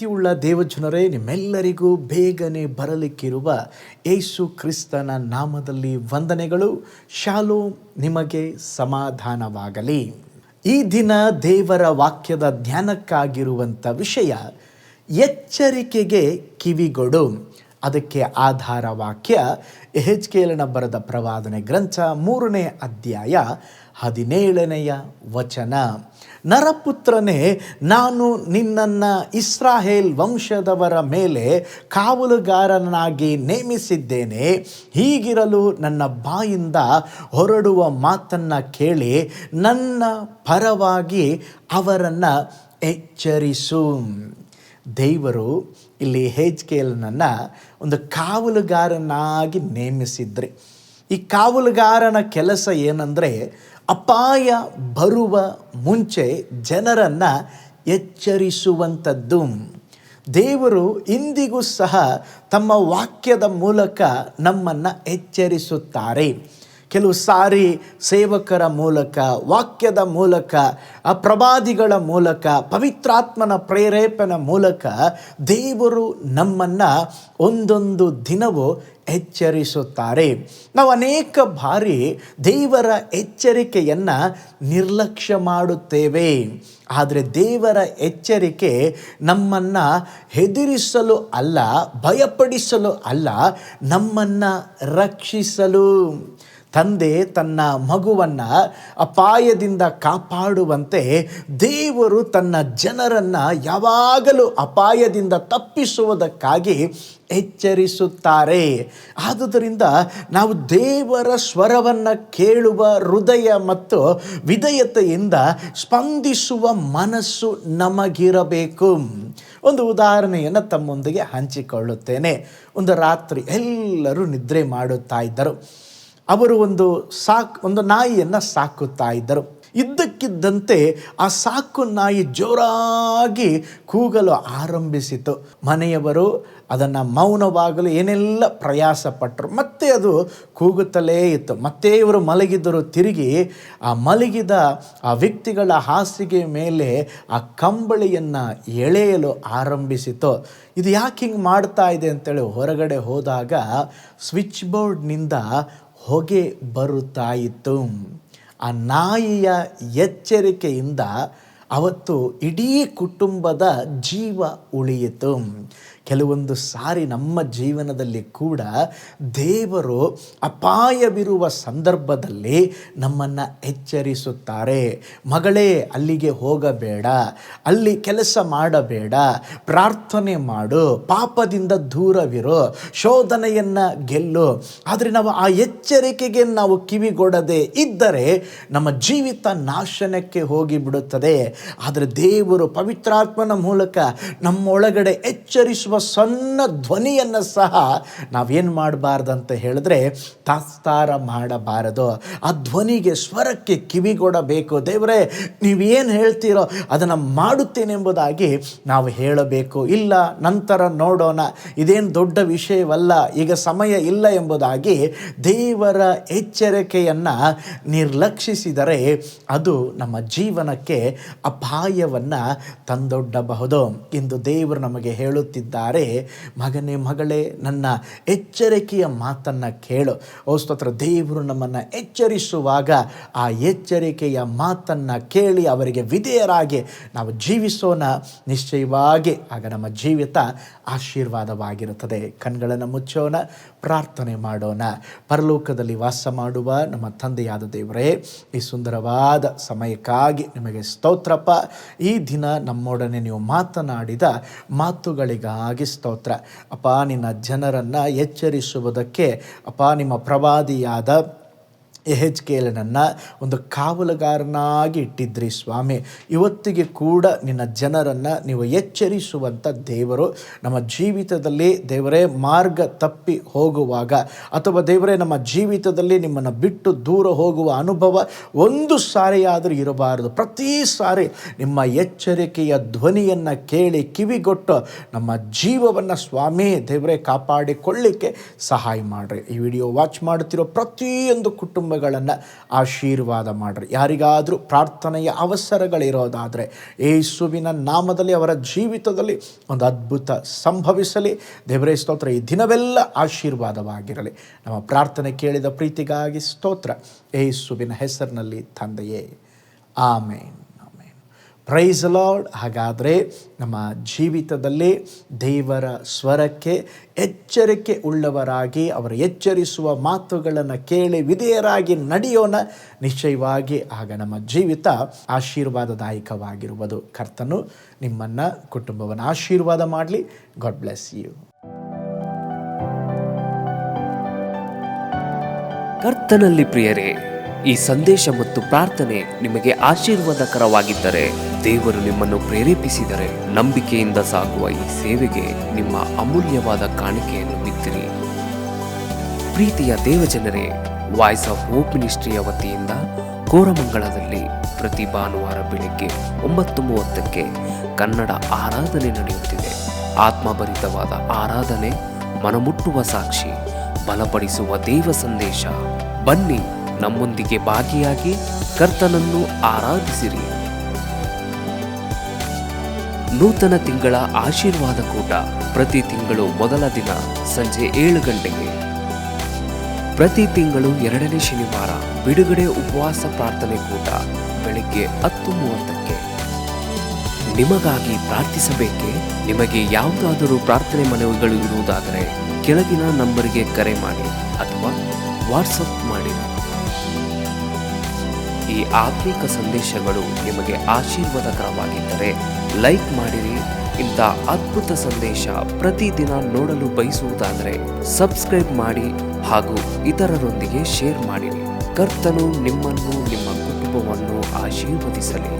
ಪ್ರೀತಿಯುಳ್ಳ ದೇವಜನರೇ, ನಿಮ್ಮೆಲ್ಲರಿಗೂ ಬೇಗನೆ ಬರಲಿಕ್ಕಿರುವ ಯೇಸು ಕ್ರಿಸ್ತನ ನಾಮದಲ್ಲಿ ವಂದನೆಗಳು. ಶಾಲೋಮ್, ನಿಮಗೆ ಸಮಾಧಾನವಾಗಲಿ. ಈ ದಿನ ದೇವರ ವಾಕ್ಯದ ಧ್ಯಾನಕ್ಕಾಗಿರುವಂಥ ವಿಷಯ ಎಚ್ಚರಿಕೆಗೆ ಕಿವಿಗೊಡು. ಅದಕ್ಕೆ ಆಧಾರ ವಾಕ್ಯ ಯೆಹೆಜ್ಕೇಲನ ಬರೆದ ಪ್ರವಾದನೆ ಗ್ರಂಥ 3ನೇ ಅಧ್ಯಾಯ 17ನೆಯ ವಚನ. ನರಪುತ್ರನೇ, ನಾನು ನಿನ್ನನ್ನು ಇಸ್ರಾಯೇಲ್ ವಂಶದವರ ಮೇಲೆ ಕಾವಲುಗಾರನಾಗಿ ನೇಮಿಸಿದ್ದೇನೆ. ಹೀಗಿರಲು ನನ್ನ ಬಾಯಿಂದ ಹೊರಡುವ ಮಾತನ್ನು ಕೇಳಿ ನನ್ನ ಪರವಾಗಿ ಅವರನ್ನು ಎಚ್ಚರಿಸು. ದೇವರು ಇಲ್ಲಿ ಯೆಹೆಜ್ಕೇಲನನ್ನು ಒಂದು ಕಾವಲುಗಾರನಾಗಿ ನೇಮಿಸಿದ್ರಿ. ಈ ಕಾವಲುಗಾರನ ಕೆಲಸ ಏನಂದರೆ, ಅಪಾಯ ಬರುವ ಮುಂಚೆ ಜನರನ್ನು ಎಚ್ಚರಿಸುವಂಥದ್ದು. ದೇವರು ಇಂದಿಗೂ ಸಹ ತಮ್ಮ ವಾಕ್ಯದ ಮೂಲಕ ನಮ್ಮನ್ನು ಎಚ್ಚರಿಸುತ್ತಾರೆ. ಕೆಲವು ಸಾರಿ ಸೇವಕರ ಮೂಲಕ, ವಾಕ್ಯದ ಮೂಲಕ, ಪ್ರವಾದಿಗಳ ಮೂಲಕ, ಪವಿತ್ರಾತ್ಮನ ಪ್ರೇರೇಪಣೆ ಮೂಲಕ ದೇವರು ನಮ್ಮನ್ನು ಒಂದೊಂದು ದಿನವೂ ಎಚ್ಚರಿಸುತ್ತಾರೆ. ನಾವು ಅನೇಕ ಬಾರಿ ದೇವರ ಎಚ್ಚರಿಕೆಯನ್ನು ನಿರ್ಲಕ್ಷ್ಯ ಮಾಡುತ್ತೇವೆ. ಆದರೆ ದೇವರ ಎಚ್ಚರಿಕೆ ನಮ್ಮನ್ನು ಹೆದರಿಸಲು ಅಲ್ಲ, ಭಯಪಡಿಸಲು ಅಲ್ಲ, ನಮ್ಮನ್ನು ರಕ್ಷಿಸಲು. ತಂದೆ ತನ್ನ ಮಗುವನ್ನು ಅಪಾಯದಿಂದ ಕಾಪಾಡುವಂತೆ ದೇವರು ತನ್ನ ಜನರನ್ನು ಯಾವಾಗಲೂ ಅಪಾಯದಿಂದ ತಪ್ಪಿಸುವುದಕ್ಕಾಗಿ ಎಚ್ಚರಿಸುತ್ತಾರೆ. ಆದುದರಿಂದ ನಾವು ದೇವರ ಸ್ವರವನ್ನು ಕೇಳುವ ಹೃದಯ ಮತ್ತು ವಿಧೇಯತೆಯಿಂದ ಸ್ಪಂದಿಸುವ ಮನಸ್ಸು ನಮಗಿರಬೇಕು. ಒಂದು ಉದಾಹರಣೆಯನ್ನು ತಮ್ಮೊಂದಿಗೆ ಹಂಚಿಕೊಳ್ಳುತ್ತೇನೆ. ಒಂದು ರಾತ್ರಿ ಎಲ್ಲರೂ ನಿದ್ರೆ ಮಾಡುತ್ತಾ ಇದ್ದರು. ಅವರು ಒಂದು ನಾಯಿಯನ್ನು ಸಾಕುತ್ತಾ ಇದ್ದರು. ಇದ್ದಕ್ಕಿದ್ದಂತೆ ಆ ಸಾಕು ನಾಯಿ ಜೋರಾಗಿ ಕೂಗಲು ಆರಂಭಿಸಿತು. ಮನೆಯವರು ಅದನ್ನು ಮೌನವಾಗಲು ಏನೆಲ್ಲ ಪ್ರಯಾಸ ಪಟ್ಟರು. ಮತ್ತೆ ಅದು ಕೂಗುತ್ತಲೇ ಇತ್ತು. ಮತ್ತೆ ಇವರು ಮಲಗಿದ್ದರು. ತಿರುಗಿ ಆ ಮಲಗಿದ ಆ ವ್ಯಕ್ತಿಗಳ ಹಾಸಿಗೆ ಮೇಲೆ ಆ ಕಂಬಳಿಯನ್ನು ಎಳೆಯಲು ಆರಂಭಿಸಿತು. ಇದು ಯಾಕೆ ಹಿಂಗೆ ಮಾಡ್ತಾ ಇದೆ ಅಂತೇಳಿ ಹೊರಗಡೆ ಹೋದಾಗ ಸ್ವಿಚ್ ಬೋರ್ಡ್ನಿಂದ ಹೊಗೆ ಬರುತ್ತಾ ಇತ್ತು. ಆ ನಾಯಿಯ ಎಚ್ಚರಿಕೆಯಿಂದ ಅವತ್ತು ಇಡೀ ಕುಟುಂಬದ ಜೀವ ಉಳಿಯಿತು. ಕೆಲವೊಂದು ಸಾರಿ ನಮ್ಮ ಜೀವನದಲ್ಲಿ ಕೂಡ ದೇವರು ಅಪಾಯವಿರುವ ಸಂದರ್ಭದಲ್ಲಿ ನಮ್ಮನ್ನು ಎಚ್ಚರಿಸುತ್ತಾರೆ. ಮಗಳೇ, ಅಲ್ಲಿಗೆ ಹೋಗಬೇಡ, ಅಲ್ಲಿ ಕೆಲಸ ಮಾಡಬೇಡ, ಪ್ರಾರ್ಥನೆ ಮಾಡು, ಪಾಪದಿಂದ ದೂರವಿರು, ಶೋಧನೆಯನ್ನು ಗೆಲ್ಲು. ಆದರೆ ನಾವು ಆ ಎಚ್ಚರಿಕೆಗೆ ನಾವು ಕಿವಿಗೊಡದೆ ಇದ್ದರೆ ನಮ್ಮ ಜೀವಿತ ನಾಶನಕ್ಕೆ ಹೋಗಿಬಿಡುತ್ತದೆ. ಆದರೆ ದೇವರು ಪವಿತ್ರಾತ್ಮನ ಮೂಲಕ ನಮ್ಮೊಳಗಡೆ ಎಚ್ಚರಿಸುವ ಸಣ್ಣ ಧ್ವನಿಯನ್ನು ಸಹ ನಾವೇನು ಮಾಡಬಾರ್ದಂತ ಹೇಳಿದ್ರೆ ತಾತ್ಸಾರ ಮಾಡಬಾರದು. ಆ ಧ್ವನಿಗೆ, ಸ್ವರಕ್ಕೆ ಕಿವಿಗೊಡಬೇಕು. ದೇವರೇ, ನೀವೇನು ಹೇಳ್ತೀರೋ ಅದನ್ನು ಮಾಡುತ್ತೇನೆಂಬುದಾಗಿ ನಾವು ಹೇಳಬೇಕು. ಇಲ್ಲ, ನಂತರ ನೋಡೋಣ, ಇದೇನು ದೊಡ್ಡ ವಿಷಯವಲ್ಲ, ಈಗ ಸಮಯ ಇಲ್ಲ ಎಂಬುದಾಗಿ ದೇವರ ಎಚ್ಚರಿಕೆಯನ್ನು ನಿರ್ಲಕ್ಷಿಸಿದರೆ ಅದು ನಮ್ಮ ಜೀವನಕ್ಕೆ ಅಪಾಯವನ್ನು ತಂದೊಡ್ಡಬಹುದು. ಇಂದು ದೇವರು ನಮಗೆ ಹೇಳುತ್ತಿದ್ದಾರೆ, ಮಗನೇ, ಮಗಳೇ, ನನ್ನ ಎಚ್ಚರಿಕೆಯ ಮಾತನ್ನು ಕೇಳು. ಸ್ತೋತ್ರ. ದೇವರು ನಮ್ಮನ್ನು ಎಚ್ಚರಿಸುವಾಗ ಆ ಎಚ್ಚರಿಕೆಯ ಮಾತನ್ನು ಕೇಳಿ ಅವರಿಗೆ ವಿಧೇಯರಾಗಿ ನಾವು ಜೀವಿಸೋಣ. ನಿಶ್ಚಯವಾಗಿ ಆಗ ನಮ್ಮ ಜೀವಿತ ಆಶೀರ್ವಾದವಾಗಿರುತ್ತದೆ. ಕಣ್ಗಳನ್ನು ಮುಚ್ಚೋಣ, ಪ್ರಾರ್ಥನೆ ಮಾಡೋಣ. ಪರಲೋಕದಲ್ಲಿ ವಾಸ ಮಾಡುವ ನಮ್ಮ ತಂದೆಯಾದ ದೇವರೇ, ಈ ಸುಂದರವಾದ ಸಮಯಕ್ಕಾಗಿ ನಿಮಗೆ ಸ್ತೋತ್ರಪ್ಪ. ಈ ದಿನ ನಮ್ಮೊಡನೆ ನೀವು ಮಾತನಾಡಿದ ಮಾತುಗಳಿಗಾಗಿ ಸ್ತೋತ್ರ ಅಪ್ಪ. ನಿನ್ನ ಜನರನ್ನು ಎಚ್ಚರಿಸುವುದಕ್ಕೆ ಅಪ್ಪ ನಿಮ್ಮ ಪ್ರವಾದಿಯಾದ ಯೆಹೆಜ್ಕೇಲನನ್ನು ಒಂದು ಕಾವಲುಗಾರನಾಗಿ ಇಟ್ಟಿದ್ರಿ ಸ್ವಾಮಿ. ಇವತ್ತಿಗೆ ಕೂಡ ನಿನ್ನ ಜನರನ್ನು ನೀವು ಎಚ್ಚರಿಸುವಂಥ ದೇವರು. ನಮ್ಮ ಜೀವಿತದಲ್ಲಿ ದೇವರೇ ಮಾರ್ಗ ತಪ್ಪಿ ಹೋಗುವಾಗ ಅಥವಾ ದೇವರೇ ನಮ್ಮ ಜೀವಿತದಲ್ಲಿ ನಿಮ್ಮನ್ನು ಬಿಟ್ಟು ದೂರ ಹೋಗುವ ಅನುಭವ ಒಂದು ಸಾರಿಯಾದರೂ ಇರಬಾರದು. ಪ್ರತಿ ಸಾರಿ ನಿಮ್ಮ ಎಚ್ಚರಿಕೆಯ ಧ್ವನಿಯನ್ನು ಕೇಳಿ ಕಿವಿಗೊಟ್ಟು ನಮ್ಮ ಜೀವವನ್ನು ಸ್ವಾಮಿ ದೇವರೇ ಕಾಪಾಡಿಕೊಳ್ಳಿಕ್ಕೆ ಸಹಾಯ ಮಾಡಿರಿ. ಈ ವಿಡಿಯೋ ವಾಚ್ ಮಾಡುತ್ತಿರೋ ಪ್ರತಿಯೊಂದು ಕುಟುಂಬ ಕುಟುಂಬಗಳನ್ನು ಆಶೀರ್ವಾದ ಮಾಡಿರಿ. ಯಾರಿಗಾದರೂ ಪ್ರಾರ್ಥನೆಯ ಅವಸರಗಳಿರೋದಾದರೆ ಯೇಸುವಿನ ನಾಮದಲ್ಲಿ ಅವರ ಜೀವಿತದಲ್ಲಿ ಒಂದು ಅದ್ಭುತ ಸಂಭವಿಸಲಿ. ದೇವರೇ ಸ್ತೋತ್ರ. ಈ ದಿನವೆಲ್ಲ ಆಶೀರ್ವಾದವಾಗಿರಲಿ. ನಮ್ಮ ಪ್ರಾರ್ಥನೆ ಕೇಳಿದ ಪ್ರೀತಿಗಾಗಿ ಸ್ತೋತ್ರ, ಯೇಸುವಿನ ಹೆಸರಿನಲ್ಲಿ ತಂದೆಯೇ, ಆಮೇನ್. Price lord. ಹಾಗಾದರೆ ನಮ್ಮ ಜೀವಿತದಲ್ಲಿ ದೇವರ ಸ್ವರಕ್ಕೆ ಎಚ್ಚರಿಕೆ ಉಳ್ಳವರಾಗಿ, ಅವರು ಎಚ್ಚರಿಸುವ ಮಾತುಗಳನ್ನು ಕೇಳಿ ವಿಧೇಯರಾಗಿ ನಡೆಯೋಣ. ನಿಶ್ಚಯವಾಗಿ ಆಗ ನಮ್ಮ ಜೀವಿತ ಆಶೀರ್ವಾದದಾಯಕವಾಗಿರುವುದು. ಕರ್ತನು ನಿಮ್ಮನ್ನು, ಕುಟುಂಬವನ್ನು ಆಶೀರ್ವಾದ ಮಾಡಲಿ. God bless you. ಕರ್ತನಲ್ಲಿ ಪ್ರಿಯರೇ, ಈ ಸಂದೇಶ ಮತ್ತು ಪ್ರಾರ್ಥನೆ ನಿಮಗೆ ಆಶೀರ್ವಾದಕರವಾಗಿದ್ದರೆ, ದೇವರು ನಿಮ್ಮನ್ನು ಪ್ರೇರೇಪಿಸಿದರೆ, ನಂಬಿಕೆಯಿಂದ ಸಾಗುವ ಈ ಸೇವೆಗೆ ನಿಮ್ಮ ಅಮೂಲ್ಯವಾದ ಕಾಣಿಕೆಯನ್ನು ಬಿತ್ತಿರಿ. ಪ್ರೀತಿಯ ದೇವಜನರೇ, ವಾಯ್ಸ್ ಆಫ್ ಹೋಪ್ ಮಿನಿಸ್ಟ್ರಿಯ ವತಿಯಿಂದ ಕೋರಮಂಗಲದಲ್ಲಿ ಪ್ರತಿ ಭಾನುವಾರ ಬೆಳಿಗ್ಗೆ 9:30ಕ್ಕೆ ಕನ್ನಡ ಆರಾಧನೆ ನಡೆಯುತ್ತಿದೆ. ಆತ್ಮಭರಿತವಾದ ಆರಾಧನೆ, ಮನಮುಟ್ಟುವ ಸಾಕ್ಷಿ, ಬಲಪಡಿಸುವ ದೇವ ಸಂದೇಶ. ಬನ್ನಿ, ನಮ್ಮೊಂದಿಗೆ ಭಾಗಿಯಾಗಿ ಕರ್ತನನ್ನು ಆರಾಧಿಸಿರಿ. ನೂತನ ತಿಂಗಳ ಆಶೀರ್ವಾದ ಕೂಟ ಪ್ರತಿ ತಿಂಗಳು ಮೊದಲ ದಿನ ಸಂಜೆ 7 ಗಂಟೆಗೆ. ಪ್ರತಿ ತಿಂಗಳು 2ನೇ ಶನಿವಾರ ಬಿಡುಗಡೆ ಉಪವಾಸ ಪ್ರಾರ್ಥನೆ ಕೂಟ ಬೆಳಿಗ್ಗೆ 10:30ಕ್ಕೆ. ನಿಮಗಾಗಿ ಪ್ರಾರ್ಥಿಸಬೇಕೆ? ನಿಮಗೆ ಯಾವುದಾದರೂ ಪ್ರಾರ್ಥನೆ ಮನವಿಗಳು ಇರುವುದಾದರೆ ಕೆಳಗಿನ ನಂಬರಿಗೆ ಕರೆ ಮಾಡಿ ಅಥವಾ ವಾಟ್ಸಪ್ ಮಾಡಿ. ಈ ಆತ್ಮಿಕ ಸಂದೇಶಗಳು ನಿಮಗೆ ಆಶೀರ್ವಾದಕರವಾಗಿದ್ದರೆ ಲೈಕ್ ಮಾಡಿರಿ. ಇಂಥ ಅದ್ಭುತ ಸಂದೇಶ ಪ್ರತಿದಿನ ನೋಡಲು ಬಯಸುವುದಾದರೆ ಸಬ್ಸ್ಕ್ರೈಬ್ ಮಾಡಿ ಹಾಗೂ ಇತರರೊಂದಿಗೆ ಶೇರ್ ಮಾಡಿರಿ. ಕರ್ತನು ನಿಮ್ಮನ್ನು, ನಿಮ್ಮ ಕುಟುಂಬವನ್ನು ಆಶೀರ್ವದಿಸಲಿ.